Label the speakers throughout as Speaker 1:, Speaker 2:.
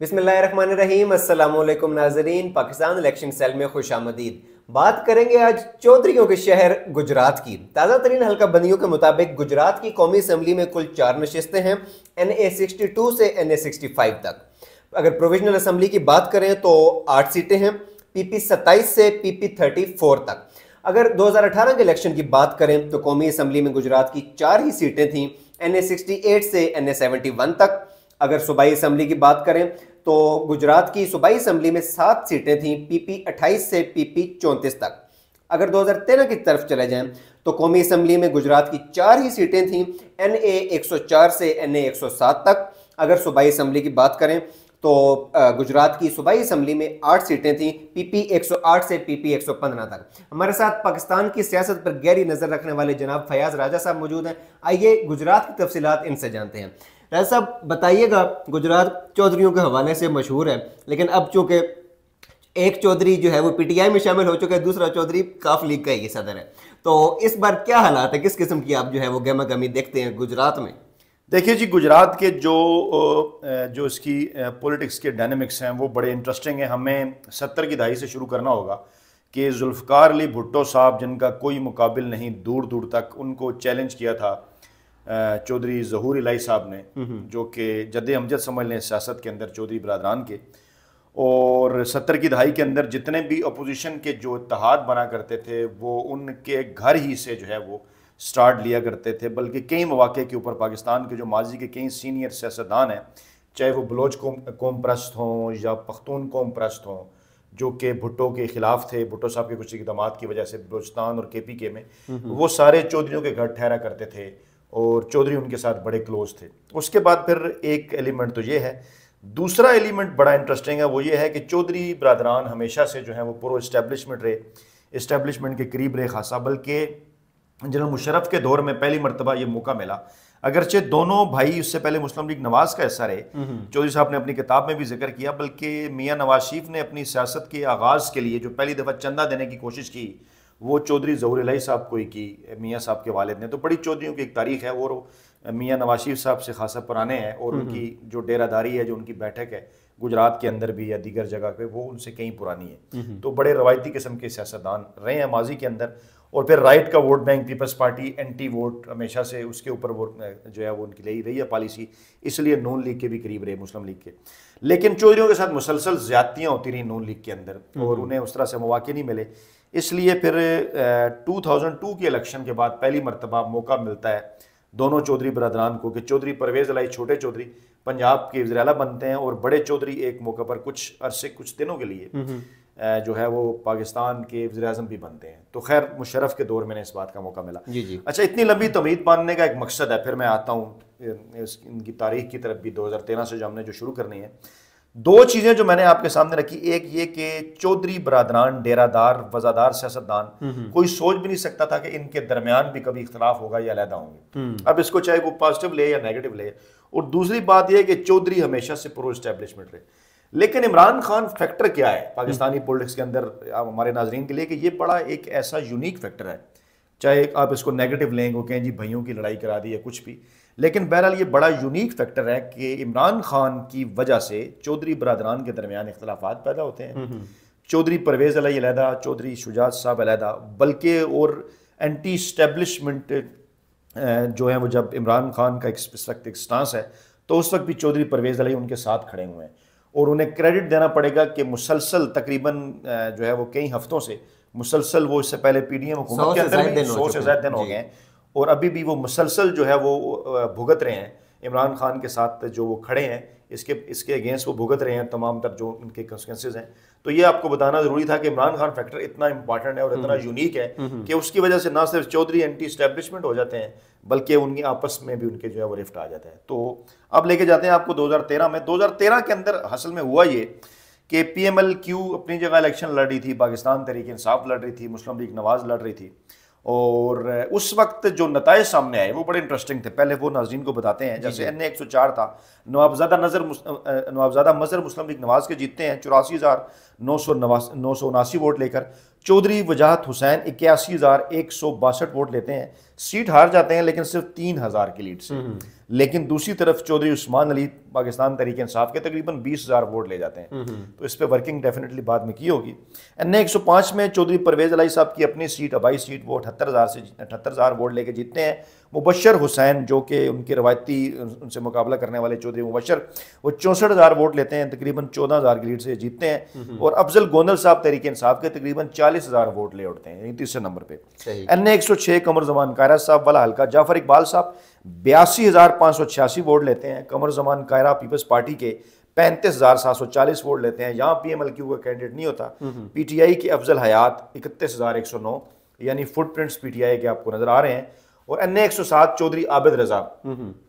Speaker 1: बिस्मिल्लाहिर्रहमानिर्रहीम। अस्सलाम वालेकुम नाजरीन। पाकिस्तान इलेक्शन सेल में खुश आमदीद। बात करेंगे आज चौधरीयों के शहर गुजरात की। ताज़ा तरीन हल्का बंदियों के मुताबिक गुजरात की कौमी असम्बली में कुल 4 नशिस्तें हैं, NA62 से NA65 तक। अगर प्रोविजनल असम्बली की बात करें तो 8 सीटें हैं, PP 27 से PP 34 तक। अगर 2018 के इलेक्शन की बात करें तो कौमी असम्बली में गुजरात की 4 ही सीटें थीं, NA68 से NA71 तक। अगर सूबाई असम्बली की बात करें तो गुजरात की सूबाई असम्बली में 7 सीटें थीं, PP 28 से PP 34 तक। अगर 2013 की तरफ चले जाएं तो कौमी असम्बली में गुजरात की 4 ही सीटें थीं, NA 104 से NA 107 तक। अगर सूबाई असम्बली की बात करें तो गुजरात की सूबाई असम्बली में 8 सीटें थीं, PP 108 से PP 115 तक। हमारे साथ पाकिस्तान की सियासत पर गहरी नज़र रखने वाले जनाब फयाज राजा साहब मौजूद हैं। आइए गुजरात की तफसीलात इनसे जानते हैं। राजा साहब बताइएगा, गुजरात चौधरीयों के हवाले से मशहूर है, लेकिन अब चूंकि एक चौधरी जो है वो PTI में शामिल हो चुका है, दूसरा चौधरी काफ लीग का ही सदर है, तो इस बार क्या हालात है, किस किस्म की आप जो है वो गहमा गहमी देखते हैं गुजरात में?
Speaker 2: देखिए जी, गुजरात के जो इसकी पॉलिटिक्स के डायनेमिक्स हैं वो बड़े इंटरेस्टिंग हैं। हमें 70 की दहाई से शुरू करना होगा कि जुल्फ़िकार अली भुट्टो साहब, जिनका कोई मुकाबिल नहीं दूर दूर तक, उनको चैलेंज किया था चौधरी ज़हूर इलाही साहब ने, जो कि जद अमजद समझ लें सियासत के अंदर चौधरी बरदरान के। और 70 की दहाई के अंदर जितने भी अपोजिशन के जो इत्तेहाद बना करते थे वो उनके घर ही से जो है वो स्टार्ट लिया करते थे। बल्कि कई मौके के ऊपर पाकिस्तान के जो माजी के कई सीनियर सियासतदान हैं, चाहे वो बलोच कौम परस्त हों या पख्तून कौम परस्त हों, जो कि भुट्टो के ख़िलाफ़ थे, भुट्टो साहब के कुछ इक़दामात की वजह से बलोचिस्तान और KPK में, वो सारे चौधरीयों के घर ठहरा करते थे और चौधरी उनके साथ बड़े क्लोज थे। उसके बाद फिर एक एलिमेंट तो ये है। दूसरा एलिमेंट बड़ा इंटरेस्टिंग है, वो ये है कि चौधरी बरदरान हमेशा से जो है वो पूरा इस्टेब्लिशमेंट रहे, इस्टेब्लिशमेंट के करीब रहे खासा। बल्कि जनरल मुशर्रफ के दौर में पहली मरतबा ये मौका मिला, अगरचे दोनों भाई उससे पहले मुस्लिम लीग नवाज का हिस्सा रहे, चौधरी साहब ने अपनी किताब में भी जिक्र किया। बल्कि मियाँ नवाज शरीफ ने अपनी सियासत के आगाज़ के लिए जो पहली दफ़ा चंदा देने की कोशिश की वो चौधरी ज़हूर इलाही साहब को ही की, मियाँ साहब के वालिद ने। तो बड़ी चौधरीयों की एक तारीख है और मियाँ नवाज शरीफ साहब से खासा पुराने हैं, और उनकी जो डेरादारी है, जो उनकी बैठक है गुजरात के अंदर भी या दीगर जगह पे, वो उनसे कहीं पुरानी है। तो बड़े रवायती किस्म के सियासतदान रहे हैं माजी के अंदर। और फिर राइट का vote bank, people's party anti vote हमेशा से उसके ऊपर वोट जो है वो उनकी रही है पॉलिसी, इसलिए नून लीग के भी करीब रहे मुस्लिम लीग के। लेकिन चौधरीयों के साथ मुसलसल ज्यादतियाँ होती रही नून लीग के अंदर और उन्हें उस तरह से मौके नहीं मिले। इसलिए फिर 2002 के इलेक्शन के बाद पहली मरतबा मौका मिलता है दोनों चौधरी बरदरान को कि चौधरी परवेज़ इलाही छोटे चौधरी पंजाब के वज़ीर आला बनते हैं और बड़े चौधरी एक मौके पर कुछ अरसे कुछ दिनों के लिए जो है वो पाकिस्तान के वज़ीर आज़म भी बनते हैं। तो खैर मुशर्रफ के दौर में इस बात का मौका मिला।
Speaker 1: जी।
Speaker 2: अच्छा, इतनी लंबी तमीद बांधने का एक मकसद है। फिर मैं आता हूँ इनकी तारीख की तरफ भी, 2013 से जो हमने जो शुरू करनी है। दो चीज़ें जो मैंने आपके सामने रखी, एक ये कि चौधरी बरदरान डेरादार वज़ादार सियासतदान, कोई सोच भी नहीं सकता था कि इनके दरमियान भी कभी इख्तलाफ होगा या अलहदा होंगे। अब इसको चाहे वो पॉजिटिव ले या नेगेटिव ले। और दूसरी बात यह कि चौधरी हमेशा से प्रो एस्टेब्लिशमेंट रहे। लेकिन इमरान खान फैक्टर क्या है पाकिस्तानी पॉलिटिक्स के अंदर, हमारे नाजरीन के लिए, कि ये बड़ा एक ऐसा यूनिक फैक्टर है, चाहे आप इसको नेगेटिव लेंगे, वो कहें जी भैयों की लड़ाई करा दी है कुछ भी, लेकिन बहरहाल ये बड़ा यूनिक फैक्टर है कि इमरान खान की वजह से चौधरी बरदरान के दरमियान इख्तलाफात पैदा होते हैं। चौधरी परवेज़ इलाही अलहदा, चौधरी शुजात साहब अलहदा। बल्कि और एंटी इस्टेब्लिशमेंट जो है वो, जब इमरान खान का इस वक्त एक स्टांस है, तो उस वक्त भी चौधरी परवेज़ इलाही उनके साथ खड़े हुए हैं। और उन्हें क्रेडिट देना पड़ेगा कि मुसलसल तकरीबन जो है वो कई हफ्तों से मुसलसल, वो इससे पहले PDM हुकूमत के अंदर भी 100 से ज़्यादा दिन हो गए हैं, और अभी भी वो मुसलसल जो है वो भुगत रहे हैं इमरान खान के साथ, जो वो खड़े हैं इसके अगेंस्ट वो भुगत रहे हैं तमाम तर जो उनके कंसिक्वेंसेज हैं। तो ये आपको बताना ज़रूरी था कि इमरान खान फैक्टर इतना इंपॉर्टेंट है और इतना यूनिक है कि उसकी वजह से ना सिर्फ चौधरी एंटी इस्टेब्लिशमेंट हो जाते हैं, बल्कि उनकी आपस में भी उनके जो है वो रिफ्ट आ जाता है। तो अब लेके जाते हैं आपको 2013 में। 2013 के अंदर असल में हुआ ये कि PMLQ अपनी जगह इलेक्शन लड़ रही थी, पाकिस्तान तहरीक इंसाफ लड़ रही थी, मुस्लिम लीग नवाज लड़ रही थी। और उस वक्त जो नताइज सामने आए वो बड़े इंटरेस्टिंग थे। पहले वो नाज़रीन को बताते हैं। जैसे NA 104 था, नवाबजादा मज़हर मुस्लिम लीग नवाज के जीतते हैं 84,979 वोट लेकर। चौधरी वजाहत हुसैन 81,162 वोट लेते हैं, सीट हार जाते हैं लेकिन सिर्फ 3,000 की लीड से। लेकिन दूसरी तरफ चौधरी उस्मान अली पाकिस्तान तहरीक इंसाफ के तकरीबन 20,000 वोट ले जाते हैं। तो इस पे वर्किंग डेफिनेटली बाद में की होगी। NA 105 में चौधरी परवेज अलाई साहब की अपनी सीट अबाई सीट वो 78,000 वोट लेके जीतते हैं। मुबशर हुसैन जो कि उनके रवायती उनसे मुकाबला करने वाले चौधरी मुबशर, वो 64,000 वोट लेते हैं, तकरीबन 14,000 की लीड से जीतते हैं। और अफजल गोंदल साहब तहरीक इंसाफ के तकरीबन 40,000 वोट ले उठते हैं, तीसरे नंबर पे। NA 106 कमर जमान कायरा साहब वाला हल्का जाफर इकबाल साहब 82,586 वोट लेते हैं। कमर जमान कायरा पीपल्स पार्टी के 35,740 वोट लेते हैं। यहाँ PMLQ का कैंडिडेट नहीं होता। PTI के अफजल हयात 31,109, यानी फुटप्रिंट्स PTI के आपको नजर आ रहे हैं। और NA 107 चौधरी आबिद रजा,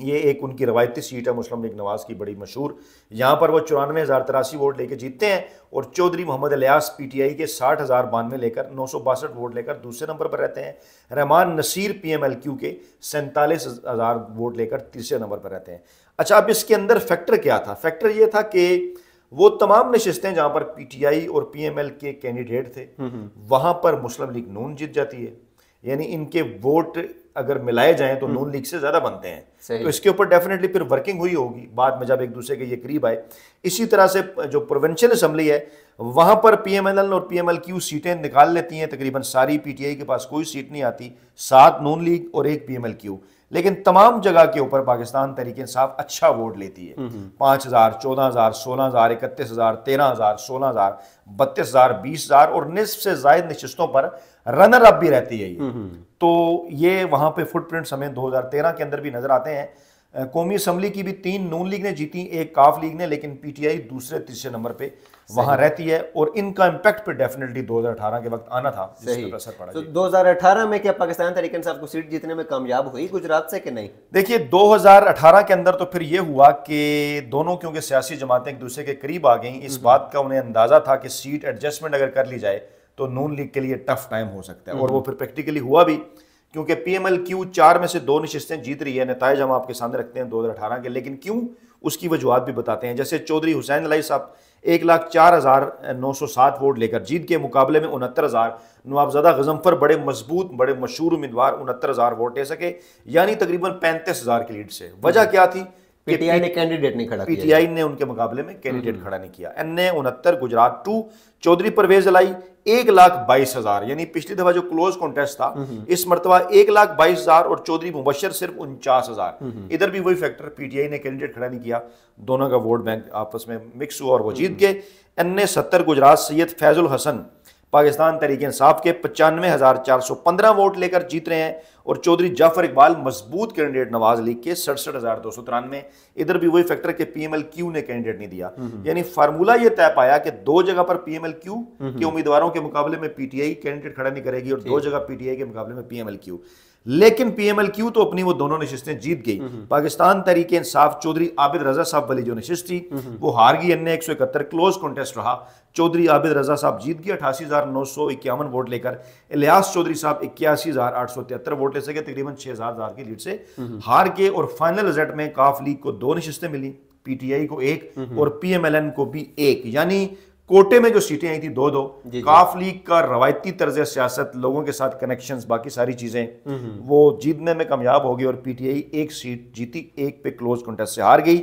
Speaker 2: ये एक उनकी रवायती सीट है मुस्लिम लीग नवाज की बड़ी मशहूर, यहाँ पर वो 94,083 वोट लेकर जीतते हैं। और चौधरी मोहम्मद इलियास PTI के 60,092 लेकर 962 वोट लेकर दूसरे नंबर पर रहते हैं। रहमान नसीर PMLQ के 47,000 वोट लेकर तीसरे नंबर पर रहते हैं। अच्छा, अब इसके अंदर फैक्टर क्या था? फैक्टर ये था कि वो तमाम नशिस्तें जहां पर PTI और PML के कैंडिडेट थे वहां पर मुस्लिम लीग नून जीत जाती है, यानी इनके वोट अगर मिलाए जाएं तो नून लीग से ज्यादा बनते हैं। तो इसके ऊपर डेफिनेटली फिर वर्किंग हुई होगी बाद में जब एक दूसरे के ये करीब आए। इसी तरह से जो प्रोविंशियल असेंबली है वहां पर PMLN और PMLQ सीटें निकाल लेती हैं, तकरीबन सारी PTI के पास कोई सीट नहीं आती, 7 नून लीग और 1 PMLQ। लेकिन तमाम जगह के ऊपर पाकिस्तान तहरीक इंसाफ अच्छा वोट लेती है। 5,000, 14,000, 16,000, 31,000, 13,000, 16,000, 32,000, 20,000 और निस्फ से ज्यादा नशिस्तों पर रनर अप भी रहती है ये। तो ये वहां पे फुटप्रिंट्स हमें 2013 के अंदर भी नजर आते हैं। कौमी असम्बली की भी 3 नून लीग ने जीती, 1 काफ लीग ने, लेकिन PTI दूसरे तीसरे नंबर पे वहां रहती है। और इनका इंपैक्ट पे डेफिनेटली 2018 के वक्त आना था, जिसके पर असर पड़ा।
Speaker 1: तो 2018 में क्या पाकिस्तान तहरीक इंसाफ को सीट जीतने में कामयाब हुई गुजरात से कि नहीं?
Speaker 2: देखिए 2018 के अंदर तो फिर ये हुआ कि दोनों क्योंकि सियासी जमातें एक दूसरे के करीब आ गई, इस बात का उन्हें अंदाजा था कि सीट एडजस्टमेंट अगर कर ली जाए तो नून लीग के लिए टफ टाइम हो सकता है। और वो फिर प्रैक्टिकली हुआ भी, क्योंकि PMLQ 4 में से 2 नशिस्तें जीत रही है। नताइज हम आपके सामने रखते हैं 2018 के, लेकिन क्यों उसकी वजूहत भी बताते हैं। जैसे चौधरी हुसैन अलाई साहब 1,04,907 वोट लेकर जीत के मुकाबले में 69,000, नवाबजादा गजनफर बड़े मजबूत बड़े मशहूर उम्मीदवार 69,000 वोट ले सके, यानी तकरीबन 35,000 की लीड से। वजह क्या थी?
Speaker 1: PTI ने कैंडिडेट नहीं खड़ा किया।
Speaker 2: PTI ने उनके मुकाबले में कैंडिडेट खड़ा नहीं किया। NA 69 गुजरात 2 चौधरी परवेज अलाई 1,22,000, यानी पिछली दफा जो क्लोज कॉन्टेस्ट था इस मरतबा 1,22,000 और चौधरी मुबशर सिर्फ 49,000। इधर भी वही फैक्टर, PTI ने कैंडिडेट खड़ा नहीं किया, दोनों का वोट बैंक आपस में मिक्स हुआ और वो जीत गए। NA 70 गुजरात सैयद फैजुल हसन पाकिस्तान तहरीक इंसाफ के 95,415 वोट लेकर जीत रहे हैं। और चौधरी जाफर इकबाल मजबूत कैंडिडेट नवाज लीग के 67,293। इधर भी वही फैक्टर के PMLQ ने कैंडिडेट नहीं दिया, यानी फार्मूला ये तय पाया कि 2 जगह पर PMLQ के उम्मीदवारों के मुकाबले में PTI कैंडिडेट खड़ा नहीं करेगी और 2 जगह PTI के मुकाबले में PMLQ। लेकिन PMLQ तो अपनी वो दोनों नशिस्तें जीत गई। पाकिस्तान तहरीक इंसाफ चौधरी आबिद रजा साहब वाली जो नशिस्त थी वो हार गई। NA 171 क्लोज कॉन्टेस्ट रहा, चौधरी आबिद रजा साहब जीत गए 88,951 वोट लेकर। इलियास चौधरी साहब 81,873 वोट ले सके, तकरीबन 6,000 की लीड से हार के। और फाइनल रिजल्ट में काफ लीग को 2 नशिस्तें मिली, PTI को 1 और PMLN को भी 1, यानी कोटे में जो सीटें आई थी 2-2। काफ लीग का रवायती तर्ज सियासत, लोगों के साथ कनेक्शंस, बाकी सारी चीजें वो जीतने में कामयाब हो गई और PTI 1 सीट जीती, 1 पे क्लोज कॉन्टेस्ट से हार गई।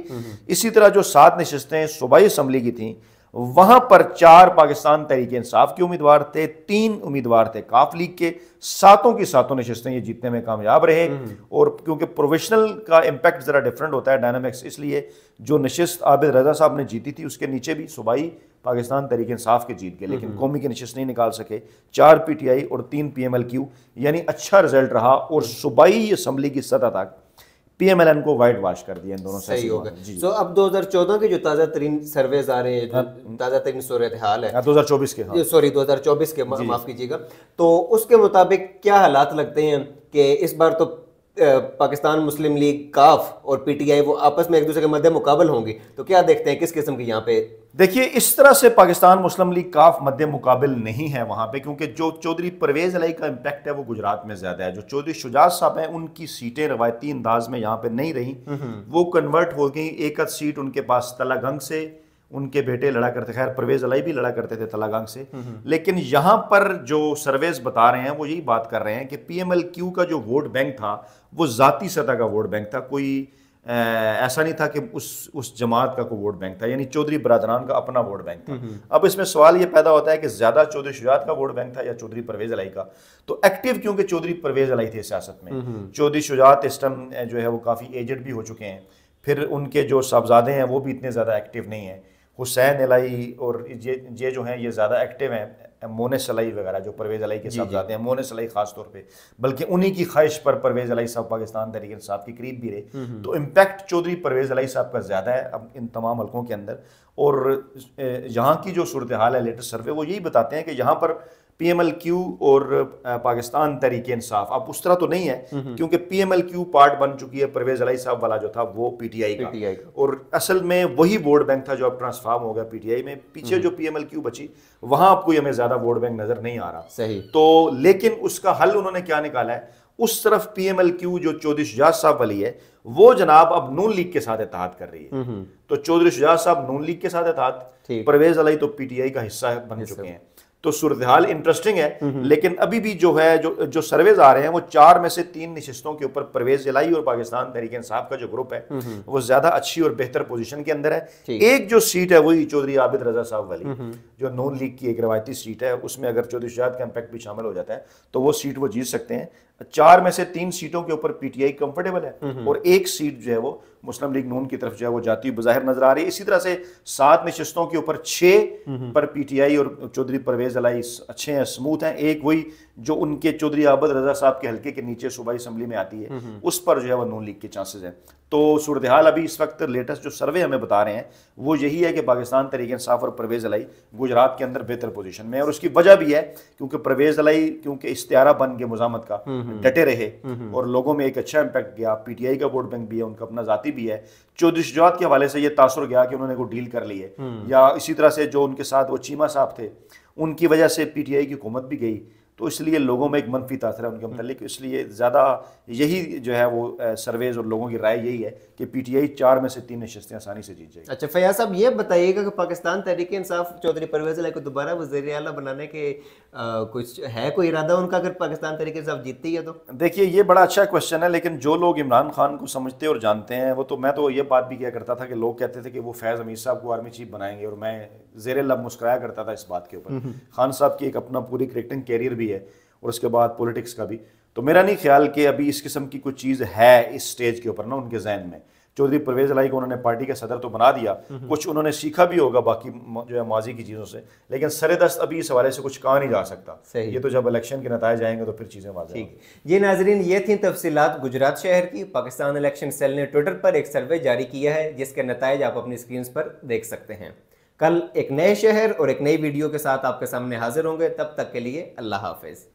Speaker 2: इसी तरह जो 7 नशिस्तें सूबाई असम्बली की थी वहां पर 4 पाकिस्तान तहरीक इंसाफ के उम्मीदवार थे, 3 उम्मीदवार थे काफ लीग के। 7 की 7 नशिस्तें ये जीतने में कामयाब रहे। और क्योंकि प्रोफेशनल का इम्पैक्ट जरा डिफरेंट होता है, डायनामिक्स, इसलिए जो नशिस्त आबिद रजा साहब ने जीती थी उसके नीचे भी सूबाई पाकिस्तान तहरीक इंसाफ के जीत गए, लेकिन कौमी की नशिस्त नहीं निकाल सके। 4 PTI और 3 PMLQ, यानी अच्छा रिजल्ट रहा। और सूबाई असम्बली की सतह तक PMLN को वाइट वॉश कर दिया इन दोनों।
Speaker 1: सही हो गया। तो अब 2014 के जो ताज़ा तरीन सर्वेज आ रहे हैं, ताज़ा तरीन सूरत हाल है
Speaker 2: 2024 के,
Speaker 1: सॉरी 2024 के, माफ कीजिएगा, तो उसके मुताबिक क्या हालात लगते हैं कि इस बार तो पाकिस्तान मुस्लिम लीग काफ और PTI वो आपस में एक दूसरे के मध्य मुकाबल होंगी, तो क्या देखते हैं किस किस्म की यहाँ पे?
Speaker 2: देखिए इस तरह से पाकिस्तान मुस्लिम लीग काफ मध्य मुकाबिल नहीं है वहां पे, क्योंकि जो चौधरी परवेज अलाई का इम्पैक्ट है वो गुजरात में ज्यादा है। जो चौधरी शुजात साहब हैं उनकी सीटें रवायती अंदाज में यहाँ पे नहीं रही, वो कन्वर्ट हो गई। एक आध सीट उनके पास तलागंग से उनके बेटे लड़ा करते, खैर परवेज अलाई भी लड़ा करते थे तलागांग से। लेकिन यहाँ पर जो सर्वेस बता रहे हैं वो यही बात कर रहे हैं कि पीएमएलक्यू का जो वोट बैंक था वो जाती सतह का वोट बैंक था, कोई ऐसा नहीं था कि उस जमात का कोई वोट बैंक था, यानी चौधरी बरादरान का अपना वोट बैंक था। अब इसमें सवाल ये पैदा होता है कि ज्यादा चौधरी शुजात का वोट बैंक था या चौधरी परवेज अलाई का। तो एक्टिव क्योंकि चौधरी परवेज अलाई थे सियासत में, चौधरी शुजात इस टाइम जो है वो काफी एजेड भी हो चुके हैं, फिर उनके जो साहबजादे हैं वो भी इतने ज्यादा एक्टिव नहीं है। हुसैन अलाई और ये जो हैं ये ज़्यादा एक्टिव हैं, मोनिस अलाई वगैरह जो परवेज अलाई के साहबजादे हैं, मोनिस अलाई खास तौर पे, बल्कि उन्हीं की ख्वाहिश पर परवेज अलाई साहब पाकिस्तान तहरीक इंसाफ के करीब भी रहे। तो इम्पैक्ट चौधरी परवेज अलाई साहब का ज़्यादा है अब इन तमाम हलकों के अंदर। और यहाँ की जो सूरत हाल है लेटेस्ट सर्वे वो यही बताते हैं कि यहाँ पर पीएमएलक्यू और पाकिस्तान तहरीक इंसाफ अब उस तरह तो नहीं है, क्योंकि पीएमएलक्यू पार्ट बन चुकी है, परवेज अलाई साहब वाला जो था वो पीटीआई का, और असल में वही वोट बैंक था जो अब ट्रांसफॉर्म हो गया पीटीआई में। पीछे जो पीएमएलक्यू बची वहां अब कोई हमें ज्यादा वोट बैंक नजर नहीं आ रहा।
Speaker 1: सही।
Speaker 2: तो लेकिन उसका हल उन्होंने क्या निकाला है, उस तरफ पीएमएलक्यू जो चौधरी शुजात साहब वाली है वो जनाब अब नून लीग के साथ इत्तेहाद कर रही है। तो चौधरी शुजात साहब नून लीग के साथ इत्तेहाद, परवेज अलाई तो पीटीआई का हिस्सा बन चुके हैं। तो सूरत हाल इंटरेस्टिंग है। लेकिन अभी भी जो है जो सर्वेज आ रहे हैं वो 4 में से 3 नशिस्तों के ऊपर परवेज अलाई और पाकिस्तान तहरीक इंसाफ का जो ग्रुप है वो ज्यादा अच्छी और बेहतर पोजीशन के अंदर है। एक जो सीट है वही चौधरी आबिद रजा साहब वाली जो नून लीग की एक रवायती सीट है, उसमें अगर चौधरी शुजात का इम्पैक्ट भी शामिल हो जाता है तो वो सीट वो जीत सकते हैं। 4 में से 3 सीटों के ऊपर पीटीआई कंफर्टेबल है और एक सीट जो है वो मुस्लिम लीग नून की तरफ जो है वो जाती हुई बज़ाहिर नजर आ रही है। इसी तरह से 7 नशिस्तों के ऊपर 6 पर पीटीआई और चौधरी परवेज अलाई अच्छे हैं, स्मूथ हैं। एक वही जो उनके चौधरी आबिद रजा साहब के हल्के के नीचे सूबाई असम्बली में आती है उस पर जो है वो नून लीग के चांसेस हैं। तो सूरत हाल अभी इस वक्त लेटेस्ट जो सर्वे हमें बता रहे हैं वो यही है कि पाकिस्तान तहरीक इंसाफ और परवेज अलाई गुजरात के अंदर बेहतर पोजीशन में है। और उसकी वजह भी है क्योंकि परवेज अलाई क्योंकि इश्तियारा बन के मुजामत का डटे रहे और लोगों में एक अच्छा इंपैक्ट गया। पीटीआई का वोट बैंक भी है, उनका अपना जाती भी है। चौधरी शुजात के हवाले से ये तासुर गया कि उन्होंने कोई डील कर ली है, या इसी तरह से जो उनके साथ वो चीमा साहब थे उनकी वजह से पीटीआई की हुकूमत भी गई, तो इसलिए लोगों में एक मनफी तासर है उनके मतलब। इसलिए ज़्यादा यही जो है वो सर्वेज और लोगों की राय यही है कि पीटीआई 4 में से 3 नशिस्तें आसानी से जीत जाएगी।
Speaker 1: अच्छा फैयाज साहब ये बताइएगा कि पाकिस्तान तहरीक इंसाफ चौधरी परवेज अलाई को दोबारा वज़ीर आला बनाने के कुछ है कोई इरादा उनका अगर पाकिस्तान तहरीक इंसाफ जीतती है तो?
Speaker 2: देखिए ये बड़ा अच्छा क्वेश्चन है, लेकिन जो लोग इमरान खान को समझते और जानते हैं वो तो, मैं तो ये बात भी किया करता था कि लोग कहते थे कि वो फैज़ हमीद साहब को आर्मी चीफ बनाएंगे और मैं ज़ेरे लब मुस्कुराया करता था इस बात के ऊपर। खान साहब की एक अपना पूरी क्रिकेटिंग कैरियर भी है और उसके बाद पॉलिटिक्स का भी, तो मेरा नहीं ख्याल कि अभी इस किस्म की कोई चीज़ है इस स्टेज के ऊपर ना उनके जहन में। चौधरी परवेज अलाई को उन्होंने पार्टी का सदर तो बना दिया, कुछ उन्होंने सीखा भी होगा बाकी जो है माजी की चीज़ों से, लेकिन सरेदस्त अभी इस हवाले से कुछ कहा नहीं जा सकता। ये तो जब इलेक्शन के नतायज आएंगे तो फिर चीज़ें वाज़ेह होंगी।
Speaker 1: ये नाजरीन ये थी तफसीलात गुजरात शहर की। पाकिस्तान इलेक्शन सेल ने ट्विटर पर एक सर्वे जारी किया है जिसके नतायज आप अपनी स्क्रीन पर देख सकते हैं। कल एक नए शहर और एक नई वीडियो के साथ आपके सामने हाजिर होंगे, तब तक के लिए अल्लाह हाफिज।